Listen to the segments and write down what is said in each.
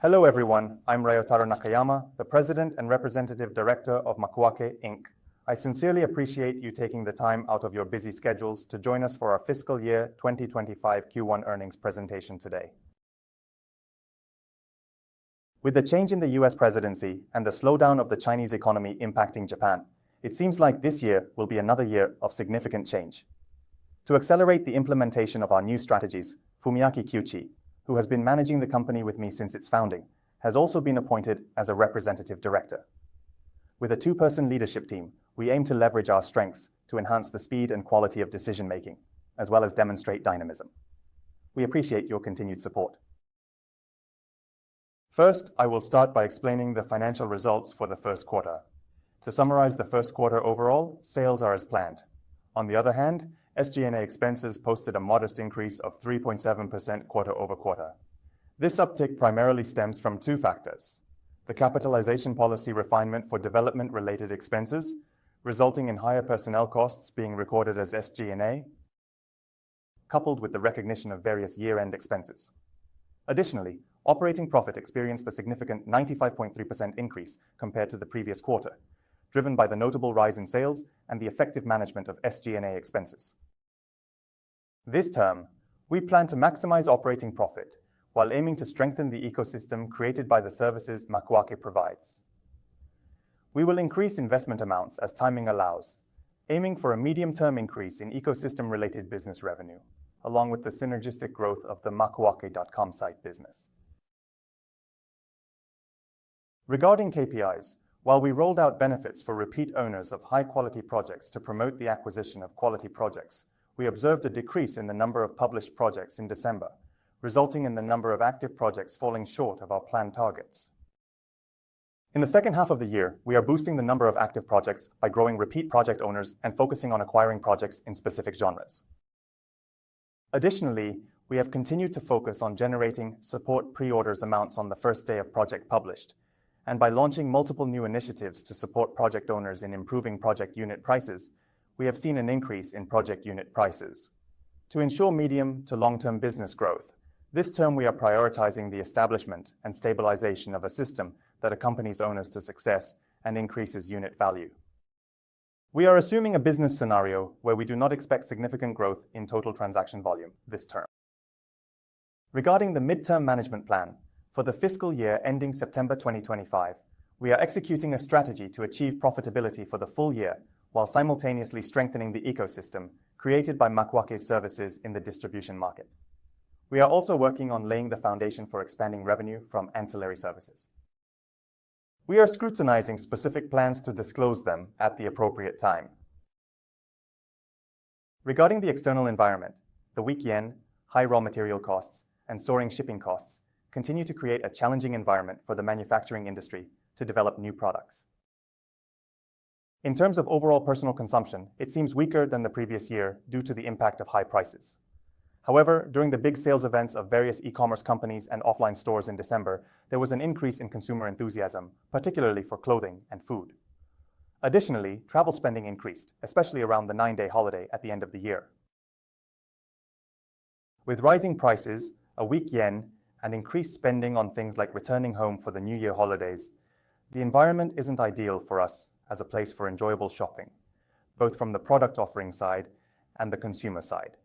Hello everyone, I'm Ryotaro Nakayama, the President and Representative Director of Makuake, Inc. I sincerely appreciate you taking the time out of your busy schedules to join us for our fiscal year 2025 Q1 earnings presentation today. With the change in the US presidency and the slowdown of the Chinese economy impacting Japan, it seems like this year will be another year of significant change. To accelerate the implementation of our new strategies, Fumiaki Kyuchi, who has been managing the company with me since its founding, has also been appointed as a representative director. With a two-person leadership team, we aim to leverage our strengths to enhance the speed and quality of decision-making, as well as demonstrate dynamism. We appreciate your continued support. First, I will start by explaining the financial results for the first quarter. To summarize the first quarter overall, sales are as planned. On the other hand, SG&A expenses posted a modest increase of 3.7% quarter-over-quarter. This uptick primarily stems from two factors: the capitalization policy refinement for development-related expenses, resulting in higher personnel costs being recorded as SG&A, coupled with the recognition of various year-end expenses. Additionally, operating profit experienced a significant 95.3% increase compared to the previous quarter, driven by the notable rise in sales and the effective management of SG&A expenses. This term, we plan to maximize operating profit while aiming to strengthen the ecosystem created by the services Makuake provides. We will increase investment amounts as timing allows, aiming for a medium-term increase in ecosystem-related business revenue, along with the synergistic growth of the Makuake.com site business. Regarding KPIs, while we rolled out benefits for repeat owners of high-quality projects to promote the acquisition of quality projects, we observed a decrease in the number of published projects in December, resulting in the number of active projects falling short of our planned targets. In the second half of the year, we are boosting the number of active projects by growing repeat project owners and focusing on acquiring projects in specific genres. Additionally, we have continued to focus on generating support pre-orders amounts on the first day of project published, and by launching multiple new initiatives to support project owners in improving project unit prices, we have seen an increase in project unit prices. To ensure medium to long-term business growth, this term we are prioritizing the establishment and stabilization of a system that accompanies owners to success and increases unit value. We are assuming a business scenario where we do not expect significant growth in total transaction volume this term. Regarding the midterm management plan, for the fiscal year ending September 2025, we are executing a strategy to achieve profitability for the full year while simultaneously strengthening the ecosystem created by Makuake's services in the distribution market. We are also working on laying the foundation for expanding revenue from ancillary services. We are scrutinizing specific plans to disclose them at the appropriate time. Regarding the external environment, the weak yen, high raw material costs, and soaring shipping costs continue to create a challenging environment for the manufacturing industry to develop new products. In terms of overall personal consumption, it seems weaker than the previous year due to the impact of high prices. However, during the big sales events of various e-commerce companies and offline stores in December, there was an increase in consumer enthusiasm, particularly for clothing and food. Additionally, travel spending increased, especially around the 9-day holiday at the end of the year. With rising prices, a weak yen, and increased spending on things like returning home for the New Year holidays, the environment isn't ideal for us as a place for enjoyable shopping, both from the product offering side and the consumer side.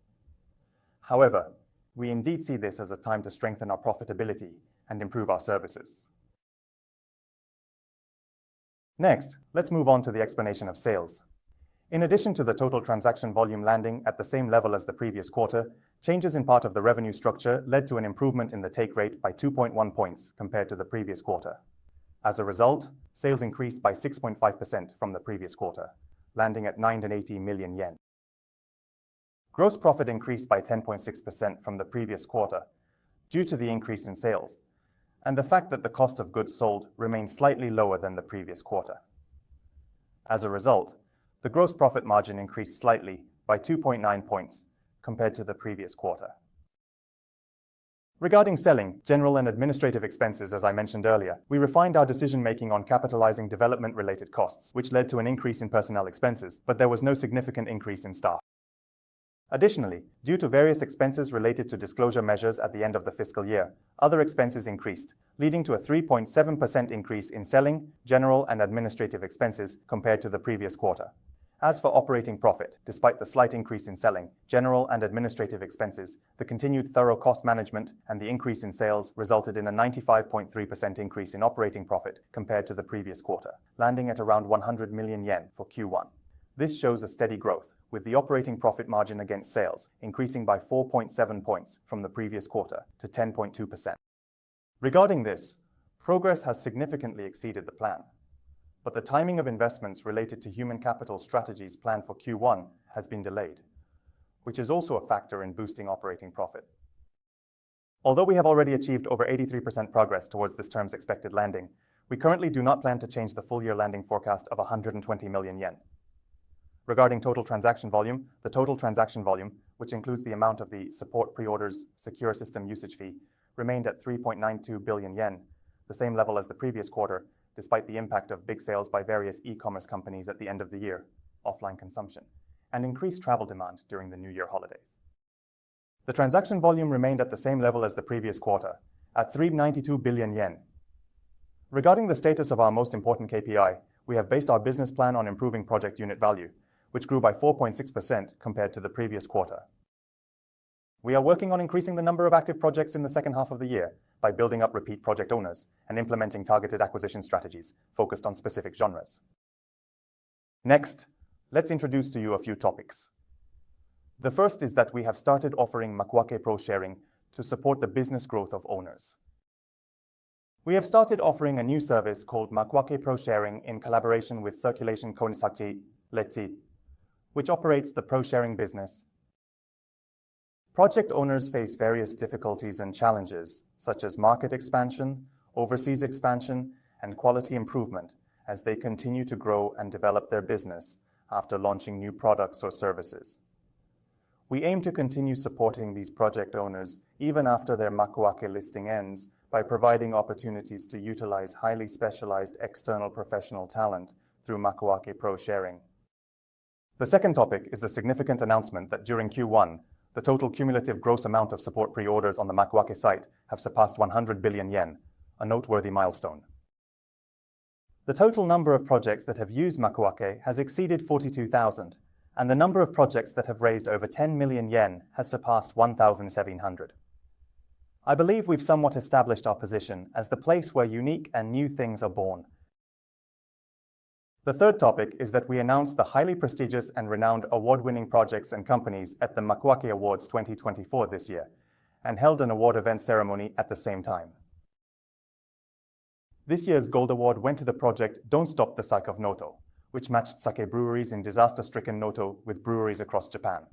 However, we indeed see this as a time to strengthen our profitability and improve our services. Next, let's move on to the explanation of sales. In addition to the total transaction volume landing at the same level as the previous quarter, changes in part of the revenue structure led to an improvement in the take rate by 2.1 points compared to the previous quarter. As a result, sales increased by 6.5% from the previous quarter, landing at 980 million yen. Gross profit increased by 10.6% from the previous quarter due to the increase in sales and the fact that the cost of goods sold remained slightly lower than the previous quarter. As a result, the gross profit margin increased slightly by 2.9 points compared to the previous quarter. Regarding selling, general and administrative expenses, as I mentioned earlier, we refined our decision-making on capitalizing development-related costs, which led to an increase in personnel expenses, but there was no significant increase in staff. Additionally, due to various expenses related to disclosure measures at the end of the fiscal year, other expenses increased, leading to a 3.7% increase in selling, general, and administrative expenses compared to the previous quarter. As for operating profit, despite the slight increase in selling, general, and administrative expenses, the continued thorough cost management and the increase in sales resulted in a 95.3% increase in operating profit compared to the previous quarter, landing at around 100 million yen for Q1. This shows a steady growth, with the operating profit margin against sales increasing by 4.7 points from the previous quarter to 10.2%. Regarding this, progress has significantly exceeded the plan, but the timing of investments related to human capital strategies planned for Q1 has been delayed, which is also a factor in boosting operating profit. Although we have already achieved over 83% progress towards this term's expected landing, we currently do not plan to change the full-year landing forecast of 120 million yen. Regarding total transaction volume, the total transaction volume, which includes the amount of the support pre-orders secure system usage fee, remained at 3.92 billion yen, the same level as the previous quarter, despite the impact of big sales by various e-commerce companies at the end of the year, offline consumption, and increased travel demand during the New Year holidays. The transaction volume remained at the same level as the previous quarter, at 392 billion yen. Regarding the status of our most important KPI, we have based our business plan on improving project unit value, which grew by 4.6% compared to the previous quarter. We are working on increasing the number of active projects in the second half of the year by building up repeat project owners and implementing targeted acquisition strategies focused on specific genres. Next, let's introduce to you a few topics. The first is that we have started offering Makuake Pro sharing to support the business growth of owners. We have started offering a new service called Makuake Pro sharing in collaboration with Circulation Konisachi Letsi, which operates the pro sharing business. Project owners face various difficulties and challenges, such as market expansion, overseas expansion, and quality improvement as they continue to grow and develop their business after launching new products or services. We aim to continue supporting these project owners even after their Makuake listing ends by providing opportunities to utilize highly specialized external professional talent through Makuake Pro sharing. The second topic is the significant announcement that during Q1, the total cumulative gross amount of support pre-orders on the Makuake site have surpassed 100 billion yen, a noteworthy milestone. The total number of projects that have used Makuake has exceeded 42,000, and the number of projects that have raised over 10 million yen has surpassed 1,700. I believe we've somewhat established our position as the place where unique and new things are born. The third topic is that we announced the highly prestigious and renowned award-winning projects and companies at the Makuake Awards 2024 this year, and held an award event ceremony at the same time. This year's Gold Award went to the project Don't Stop the Sake of Noto, which matched sake breweries in disaster-stricken Noto with breweries across Japan.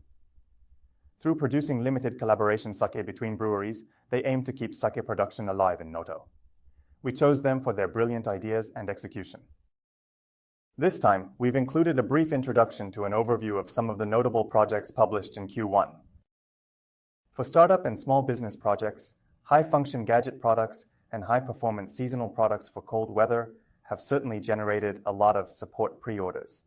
Through producing limited collaboration sake between breweries, they aim to keep sake production alive in Noto. We chose them for their brilliant ideas and execution. This time, we've included a brief introduction to an overview of some of the notable projects published in Q1. For startup and small business projects, high-function gadget products and high-performance seasonal products for cold weather have certainly generated a lot of support pre-orders.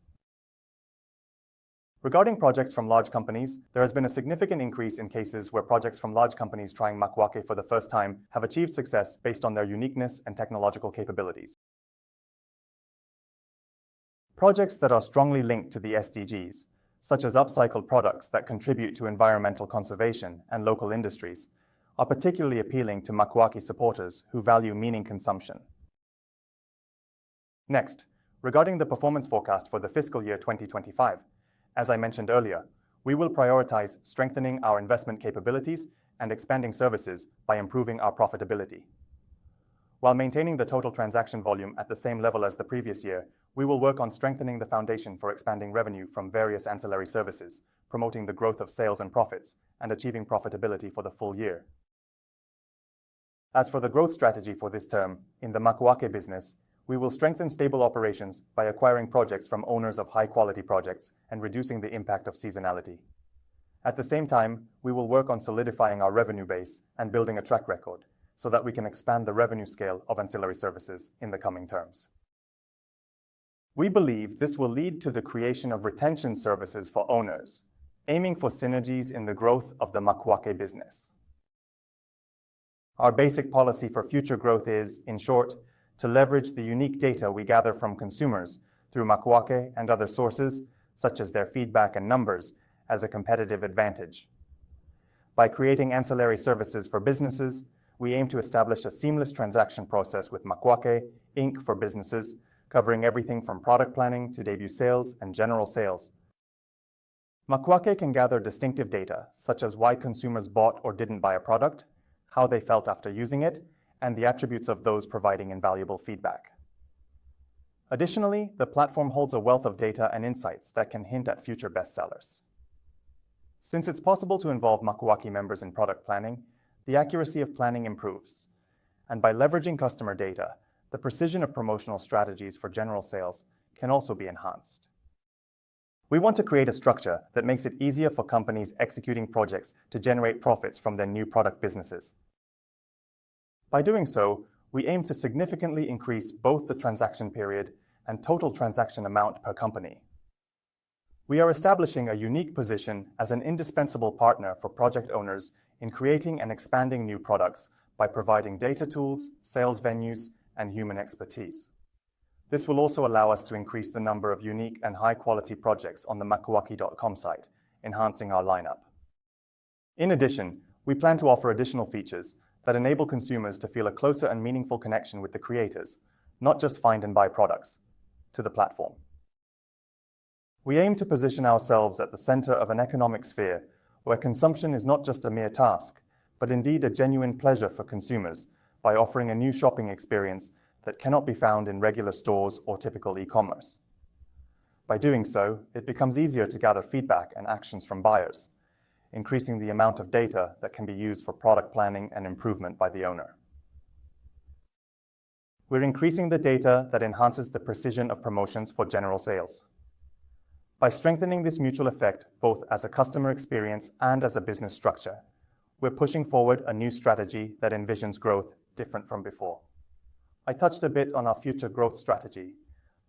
Regarding projects from large companies, there has been a significant increase in cases where projects from large companies trying Makuake for the first time have achieved success based on their uniqueness and technological capabilities. Projects that are strongly linked to the SDGs, such as upcycled products that contribute to environmental conservation and local industries, are particularly appealing to Makuake supporters who value meaning consumption. Next, regarding the performance forecast for the fiscal year 2025, as I mentioned earlier, we will prioritize strengthening our investment capabilities and expanding services by improving our profitability. While maintaining the total transaction volume at the same level as the previous year, we will work on strengthening the foundation for expanding revenue from various ancillary services, promoting the growth of sales and profits, and achieving profitability for the full year. As for the growth strategy for this term, in the Makuake business, we will strengthen stable operations by acquiring projects from owners of high-quality projects and reducing the impact of seasonality. At the same time, we will work on solidifying our revenue base and building a track record, so that we can expand the revenue scale of ancillary services in the coming terms. We believe this will lead to the creation of retention services for owners, aiming for synergies in the growth of the Makuake business. Our basic policy for future growth is, in short, to leverage the unique data we gather from consumers through Makuake and other sources, such as their feedback and numbers, as a competitive advantage. By creating ancillary services for businesses, we aim to establish a seamless transaction process with Makuake, Inc. for businesses, covering everything from product planning to debut sales and general sales. Makuake can gather distinctive data, such as why consumers bought or didn't buy a product, how they felt after using it, and the attributes of those providing invaluable feedback. Additionally, the platform holds a wealth of data and insights that can hint at future bestsellers. Since it's possible to involve Makuake members in product planning, the accuracy of planning improves. And by leveraging customer data, the precision of promotional strategies for general sales can also be enhanced. We want to create a structure that makes it easier for companies executing projects to generate profits from their new product businesses. By doing so, we aim to significantly increase both the transaction period and total transaction amount per company. We are establishing a unique position as an indispensable partner for project owners in creating and expanding new products by providing data tools, sales venues, and human expertise. This will also allow us to increase the number of unique and high-quality projects on the makuake.com site, enhancing our lineup. In addition, we plan to offer additional features that enable consumers to feel a closer and meaningful connection with the creators, not just find and buy products, to the platform. We aim to position ourselves at the center of an economic sphere where consumption is not just a mere task, but indeed a genuine pleasure for consumers by offering a new shopping experience that cannot be found in regular stores or typical e-commerce. By doing so, it becomes easier to gather feedback and actions from buyers, increasing the amount of data that can be used for product planning and improvement by the owner. We're increasing the data that enhances the precision of promotions for general sales. By strengthening this mutual effect, both as a customer experience and as a business structure, we're pushing forward a new strategy that envisions growth different from before. I touched a bit on our future growth strategy,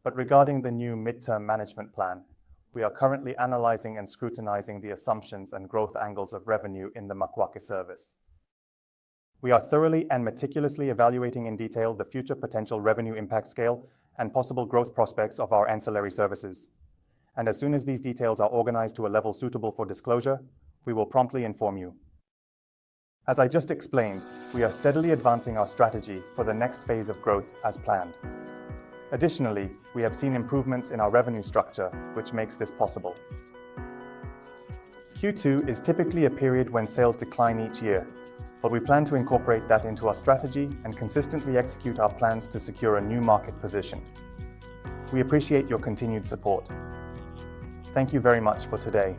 but regarding the new midterm management plan, we are currently analyzing and scrutinizing the assumptions and growth angles of revenue in the Makuake service. We are thoroughly and meticulously evaluating in detail the future potential revenue impact scale and possible growth prospects of our ancillary services. And as soon as these details are organized to a level suitable for disclosure, we will promptly inform you. As I just explained, we are steadily advancing our strategy for the next phase of growth as planned. Additionally, we have seen improvements in our revenue structure, which makes this possible. Q2 is typically a period when sales decline each year, but we plan to incorporate that into our strategy and consistently execute our plans to secure a new market position. We appreciate your continued support. Thank you very much for today.